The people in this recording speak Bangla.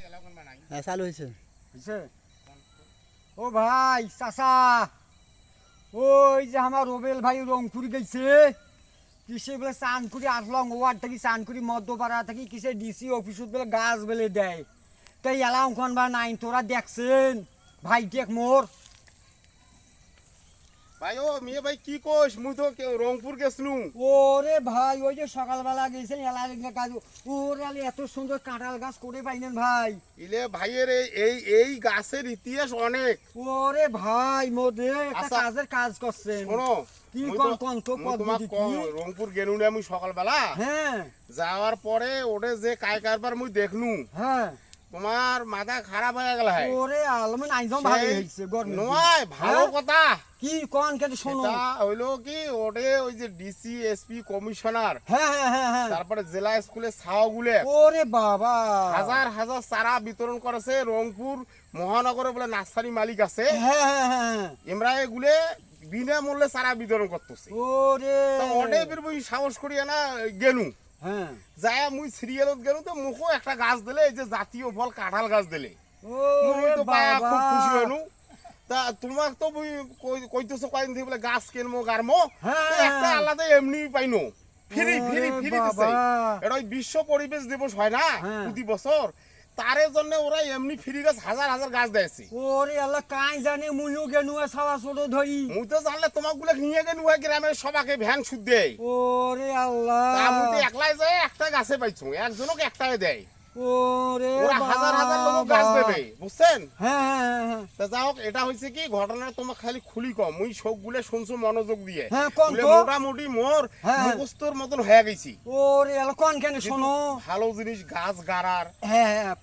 হ্যাঁ চালু হয়েছে। বুঝছে? ও ভাই চাচা, ওই যে আমার রবেল ভাই রংপুর গেছে, কিসে বলে চানকুড়ি আসলাম ওয়ার্ড থেকে চানকুড়ি মধ্যপাড়া থেকে কিসে ডিসি অফিসত বলে গাছ বেলে দেয়, তাই এলাম কোন বা নাই তোরা দেখছেন ভাই দেখ মোর। ভাই ও মেয়ে ভাই কি কোস মুই তো রংপুর গেছনু। ওরে ভাই ওই যে সকালবেলা গেছেন এলাকার কাজ, ওরে আলে এত সুন্দর কাঁঠাল গাছ করে পাইলেন ভাই। ইলে ভাইয়ের এই গাছের ইতিহাস অনেক। ওরে ভাই মোদে একটা আচ্ছা, কাজের কাজ করছেন। শোনো কি মুই কোন তো- কোন তো মুই তোমাক পদ্ধতি কম, কি? রংপুর গেলুনে আমি সকালবেলা হ্যাঁ যাওয়ার পরে ওরে যে কায় কারবার মুই দেখনু, হ্যাঁ। তোমার মাথা খারাপ হয়ে গেল। হ্যাঁ ওরে আলমেন আইজম ভালো হইছে গরমে। নয় ভালো হ্যাঁ? কথা। কি কোন কেন শোনো। এটা হইলো কি ওরে ওই যে ডিসি এসপি কমিশনার, হ্যাঁ হ্যাঁ হ্যাঁ হ্যাঁ। তারপরে জেলা স্কুলের ছাওগুলে ওরে বাবা। হাজার হাজার চারা বিতরণ করেছে। রংপুর মহানগরে বলে নার্সারি মালিক আছে, হ্যাঁ হ্যাঁ হ্যাঁ। এমরা এগুলে বিনামূল্যে চারা বিতরণ করতেছে। ওরে অডে বেরবই সাহস করিয়া না গেলু, হ্যাঁ। যায় মুই সিরিয়ালত গেলু তো মুখো একটা গাছ দিলে, এই যে জাতীয় ফল কাঁঠাল গাছ দিলে, মুই ওরে তো পায়া বাবা। খুব খুশি হনু। তা তোমাক তো মুই কইতেছো কয়দিন থেকে বলে গাছ কিনবো গারমো, হ্যাঁ, তো একটা হ্যাঁ। আলাদা এমনি পাইনো ফ্রি ফ্রি ওরে ফ্রি দিছে। বাবা। এটা ওই বিশ্ব পরিবেশ দিবস হয় না হ্যাঁ। প্রতি বছর, তারে জন্য ওরা এমনি ফ্রি গাছ হাজার হাজার গাছ দেয়ছে। ওরে আল্লাহ কাই জানে মুইও গেনু সাওয়া ছোট ধরি। মুই তো জানলে তোমাক বলে নিয়ে গেল গ্রামের সবাকে ভ্যান সুদ দেয়। ওরে আল্লাহ। তা মুই তো একলাই যায় একটা গাছে পাইছো, একজনকে একটাই দেয়। ওরে ওরা হাজার হাজার লোক গাছ বাবা। দেবে, বুঝছেন? হ্যাঁ হ্যাঁ হ্যাঁ। তা যাই হোক, এটা হয়েছে কি ঘটনা তোমাকে খালি খুলি কম, মুই সব গুলে শুনছো মনোযোগ দিয়ে। হ্যাঁ, কোন বলে তো? মোটামুটি মোর হ্যাঁ। মুখস্থর মতন হয়ে গেছি। ওরে আল্লাহ কোন কেন কিন্তু শোনো। ভালো জিনিস গাছ গাড়ার হ্যাঁ হ্যাঁ।